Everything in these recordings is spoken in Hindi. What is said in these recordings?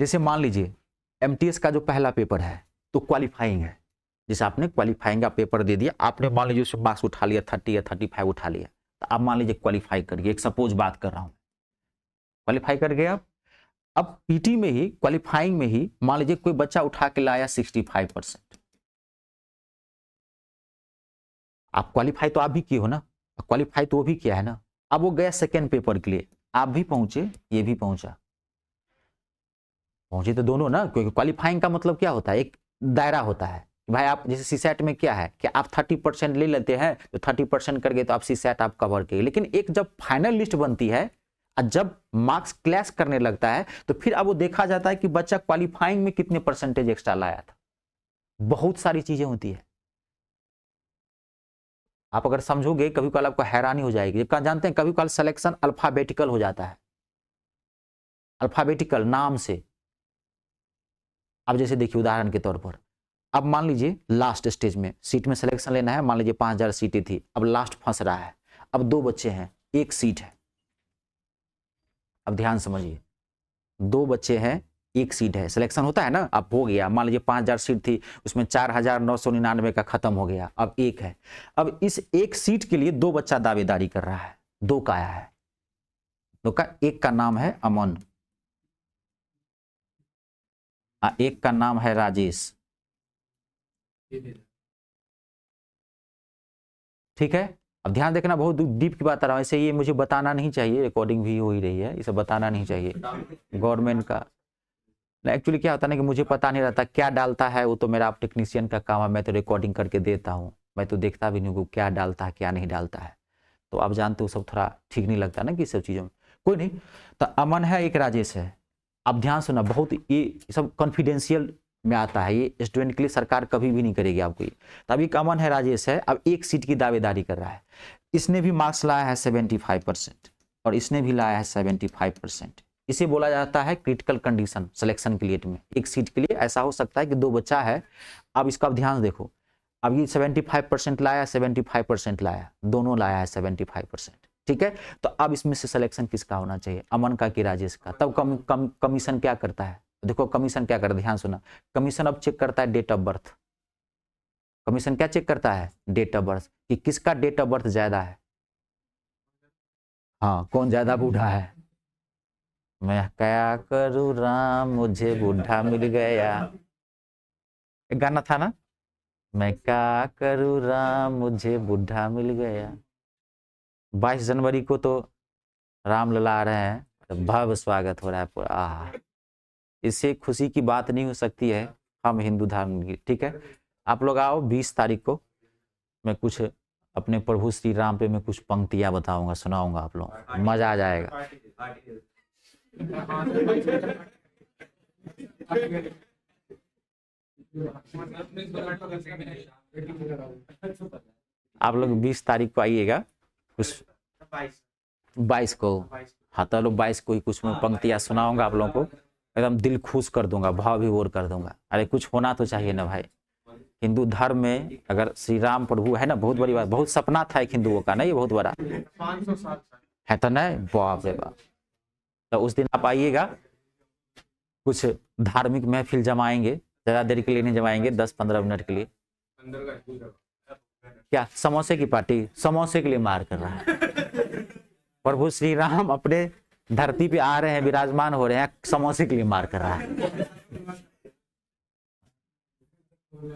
जैसे मान लीजिए एमटीएस का जो पहला पेपर है तो क्वालिफाइंग है, जैसे आपने क्वालिफाइंग का पेपर दे दिया, आपने मान लीजिए उसमें मार्क्स उठा लिया 30 या 35 उठा लिया, तो आप मान लीजिए क्वालिफाई कर गए, एक सपोज बात कर रहा हूं, क्वालिफाई कर गए आप। अब पीटी में ही क्वालिफाइंग में ही मान लीजिए कोई बच्चा उठा के लाया 65%, आप क्वालिफाई तो आप भी किए हो ना, क्वालिफाई तो वो भी किया है ना। अब वो गया सेकेंड पेपर के लिए, आप भी पहुंचे, ये भी पहुंचा, पहुंचे तो दोनों ना, क्योंकि क्वालिफाइंग का मतलब क्या होता है, एक दायरा होता है भाई। आप जैसे सीसैट में क्या है कि आप 30% ले लेते हैं, तो 30% कर गए तो आप सीसैट आप कवर किए, लेकिन एक जब फाइनल लिस्ट बनती है और जब मार्क्स क्लैश करने लगता है तो फिर अब वो देखा जाता है कि बच्चा क्वालिफाइंग में कितने परसेंटेज एक्स्ट्रा लाया था। बहुत सारी चीजें होती है, आप अगर समझोगे कभी कल आपको हैरानी हो जाएगी। जानते हैं कभी कल सिलेक्शन अल्फाबेटिकल हो जाता है, अल्फाबेटिकल नाम से। अब जैसे देखिए उदाहरण के तौर पर, अब मान लीजिए लास्ट स्टेज में सीट में सिलेक्शन लेना है, मान लीजिए 5000 सीटें थी, अब लास्ट फंस रहा है, अब 2 बच्चे हैं, 1 सीट है। अब ध्यान समझिए, 2 बच्चे हैं, 1 सीट है, सिलेक्शन होता है ना, अब हो गया, मान लीजिए 5000 सीट थी, उसमें 4999 का खत्म हो गया, अब 1 है। अब इस 1 सीट के लिए 2 बच्चा दावेदारी कर रहा है, 2 का आया है, 2 का, एक का नाम है अमन, एक का नाम है राजेश, ठीक है। अब ध्यान देखना, बहुत डीप की बात आ रहा हूं, ऐसे ये मुझे बताना नहीं चाहिए, रिकॉर्डिंग भी हो ही रही है, इसे बताना नहीं चाहिए गवर्नमेंट का। एक्चुअली क्या होता है ना कि मुझे पता नहीं रहता क्या डालता है, वो तो मेरा टेक्नीशियन का काम है, मैं तो रिकॉर्डिंग करके देता हूँ, मैं तो देखता भी नहीं हूँ क्या डालता है क्या नहीं डालता है, तो आप जानते हो सब थोड़ा ठीक नहीं लगता ना कि सब चीज़ों में। कोई नहीं, तो अमन है, एक राजेश है। अब ध्यान सुना, बहुत ये सब कॉन्फिडेंशियल में आता है, ये स्टूडेंट के लिए सरकार कभी भी नहीं करेगी आपको ये। तो अभी अमन है, राजेश है, अब 1 सीट की दावेदारी कर रहा है, इसने भी मार्क्स लाया है 75% और इसने भी लाया है 75%। इसे बोला जाता है क्रिटिकल कंडीशन सिलेक्शन के लिए में। 1 सीट के लिए ऐसा हो सकता है कि 2 बच्चा है, अब इसका ध्यान देखो, अब ये 75% लाया, 75% लाया, दोनों लाया है 75%, ठीक है। तो अब इसमें से सिलेक्शन किसका होना चाहिए, अमन का कि राजेश का। तब कमीशन क्या करता है, देखो कमीशन क्या करता है, ध्यान सुना, कमीशन अब चेक करता है डेट ऑफ बर्थ। कमीशन क्या चेक करता है, डेट ऑफ बर्थ, कि किसका डेट ऑफ बर्थ ज्यादा है, हाँ कौन ज्यादा बूढ़ा है। मैं क्या करूँ राम मुझे बूढ़ा मिल गया, एक गाना था ना, मैं क्या करूँ राम मुझे बूढ़ा मिल गया। 22 जनवरी को तो राम लला आ रहे हैं, तो भव्य स्वागत हो रहा है पूरा, आह, इससे खुशी की बात नहीं हो सकती है हम हिंदू धर्म की, ठीक है। आप लोग आओ 20 तारीख को, मैं कुछ अपने प्रभु श्री राम पे मैं कुछ पंक्तियां बताऊंगा, सुनाऊंगा, आप लोग मजा आ जाएगा। आप लोग 20 तारीख को आइएगा, कुछ 22 को, हाँ तो लोग 22 को ही कुछ मैं पंक्तियां सुनाऊंगा आप लोगों को, एकदम दिल खुश कर दूंगा, भाव विभोर कर दूंगा। अरे कुछ होना तो चाहिए ना भाई, हिंदू धर्म में अगर श्री राम प्रभु है ना, बहुत बड़ी बात, बहुत सपना था एक हिंदुओं का ना, ये बहुत बड़ा है तो नहीं, बाप रे बाप। तो उस दिन आप आइएगा, कुछ धार्मिक महफिल जमाएंगे, ज्यादा देर के लिए नहीं जमाएंगे, 10-15 मिनट के लिए। क्या समोसे की पार्टी, समोसे के लिए मार कर रहा है, प्रभु श्री राम अपने धरती पे आ रहे हैं, विराजमान हो रहे हैं, समोसे के लिए मार कर रहा है।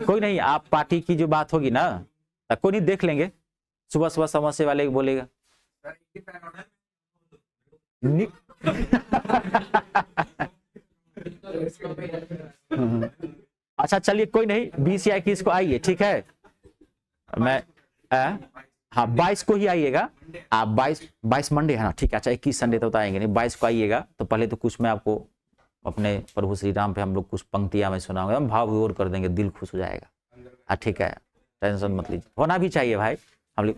कोई नहीं, आप पार्टी की जो बात होगी ना, तो कोई नहीं, देख लेंगे, सुबह सुबह समोसे वाले बोलेगा अच्छा चलिए कोई नहीं, 20 या 21 को आइए, ठीक है। मैं हाँ 22 को ही आइएगा आप, 22 मंडे है ना, ठीक है। अच्छा 21 संडे तो आएंगे नहीं, 22 को आइएगा। तो पहले तो कुछ मैं आपको अपने प्रभु श्री राम पे हम लोग कुछ पंक्तियां मैं सुनाऊंगा, हम भाव विभोर कर देंगे, दिल खुश हो जाएगा, ठीक है, टेंशन मत लीजिए, होना भी चाहिए भाई। हम लोग,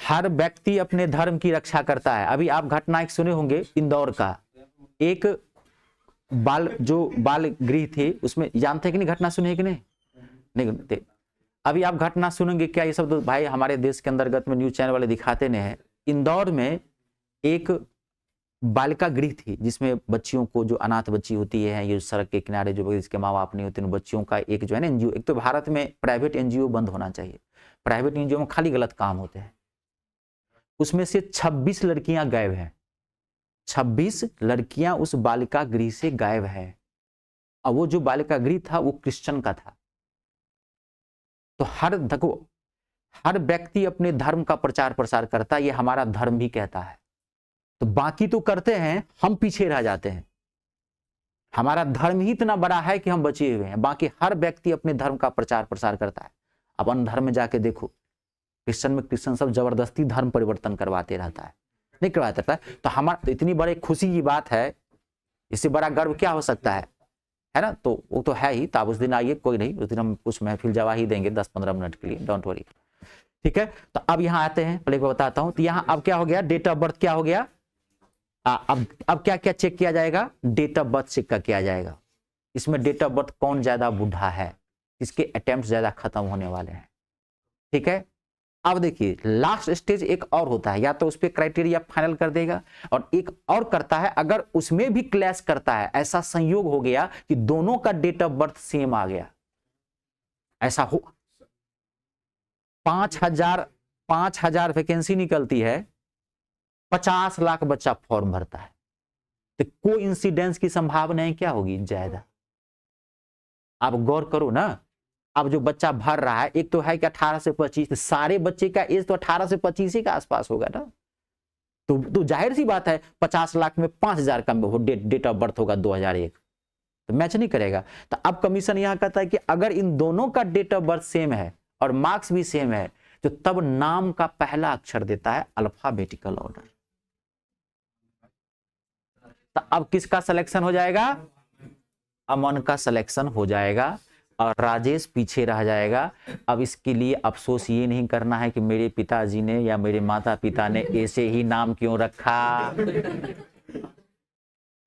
हर व्यक्ति अपने धर्म की रक्षा करता है। अभी आप घटना एक सुने होंगे इंदौर का, एक बाल गृह थे, उसमें जानते हैं कि नहीं, घटना सुनी है कि नहीं। अभी आप घटना सुनेंगे क्या, ये सब तो भाई हमारे देश के अंतर्गत में न्यूज चैनल वाले दिखाते नहीं है। इंदौर में एक बालिका गृह थी जिसमें बच्चियों को, जो अनाथ बच्ची होती है, ये सड़क के किनारे जो जिसके माँ बाप नहीं होते, उन बच्चियों का एक जो है ना एनजीओ, एक तो भारत में प्राइवेट एनजीओ बंद होना चाहिए, प्राइवेट एनजीओ में खाली गलत काम होते हैं। उसमें से 26 लड़कियां गायब हैं, 26 लड़कियां उस बालिका गृह से गायब है। और वो जो बालिका गृह था वो क्रिश्चियन का था। तो हर व्यक्ति अपने धर्म का प्रचार प्रसार करता है, ये हमारा धर्म भी कहता है। तो बाकी तो करते हैं, हम पीछे रह जाते हैं। हमारा धर्म ही इतना बड़ा है कि हम बचे हुए हैं, बाकी हर व्यक्ति अपने धर्म का प्रचार प्रसार करता है। अब अन्य धर्म में जाके देखो, क्रिश्चियन सब जबरदस्ती धर्म परिवर्तन करवाते रहता है, नहीं करवाता रहता। तो हमारा तो इतनी बड़ी खुशी की बात है, इससे बड़ा गर्व क्या हो सकता है ना। तो वो तो है ही। तो आप उस दिन आइए, कोई नहीं, उस दिन हम कुछ महफिल जवा ही देंगे 10-15 मिनट के लिए, डोंट वरी, ठीक है। तो अब यहाँ आते हैं, पहले बताता हूं। तो यहाँ अब क्या हो गया, डेट ऑफ बर्थ क्या हो गया। अब क्या क्या चेक किया जाएगा, डेट ऑफ बर्थ चेक किया जाएगा। इसमें डेट ऑफ बर्थ कौन ज्यादा बूढ़ा है, इसके अटेम्प्ट ज्यादा खत्म होने वाले हैं, ठीक है। अब देखिए लास्ट स्टेज एक और होता है, या तो उस पर क्राइटेरिया फाइनल कर देगा, और एक और करता है, अगर उसमें भी क्लैश करता है, ऐसा संयोग हो गया कि दोनों का डेट ऑफ बर्थ सेम आ गया, ऐसा हो 5,000 वैकेंसी निकलती है, 50 लाख बच्चा फॉर्म भरता है, तो कोइंसिडेंस की संभावना क्या होगी, ज्यादा। आप गौर करो ना, अब जो बच्चा भर रहा है, एक तो है कि 18 से 25, तो सारे बच्चे का एज तो 18 से 25 ही के आसपास होगा ना। तो जाहिर सी बात है 50 लाख में 5,000 का डेट ऑफ बर्थ होगा 2001, तो मैच नहीं करेगा। तो अब कमीशन यहां कहता है कि अगर इन दोनों का डेट ऑफ बर्थ सेम है और मार्क्स भी सेम है, तो तब नाम का पहला अक्षर देता है अल्फाबेटिकल ऑर्डर। तो अब किसका सिलेक्शन हो जाएगा, अमन का सिलेक्शन हो जाएगा, और राजेश पीछे रह जाएगा। अब इसके लिए अफसोस ये नहीं करना है कि मेरे पिताजी ने या मेरे माता पिता ने ऐसे ही नाम क्यों रखा।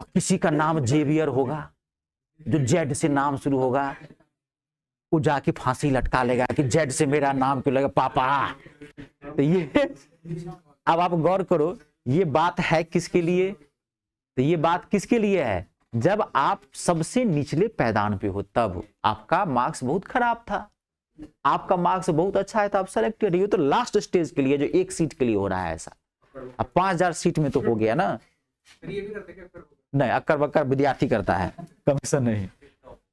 किसी का नाम जेवियर होगा, जो जेड से नाम शुरू होगा, वो जाके फांसी लटका लेगा कि जेड से मेरा नाम क्यों लगा पापा। तो ये अब आप गौर करो, ये बात है किसके लिए, तो ये बात किसके लिए है, जब आप सबसे निचले पैदान पे हो, तब आपका मार्क्स बहुत खराब था, आपका मार्क्स बहुत अच्छा है, तो आप सेलेक्टेड। ये तो लास्ट स्टेज के लिए, जो एक सीट के लिए हो रहा है ऐसा। अब 5,000 सीट में तो हो गया ना, नहीं, अक्कर बक्कर विद्यार्थी करता है, कमीशन नहीं।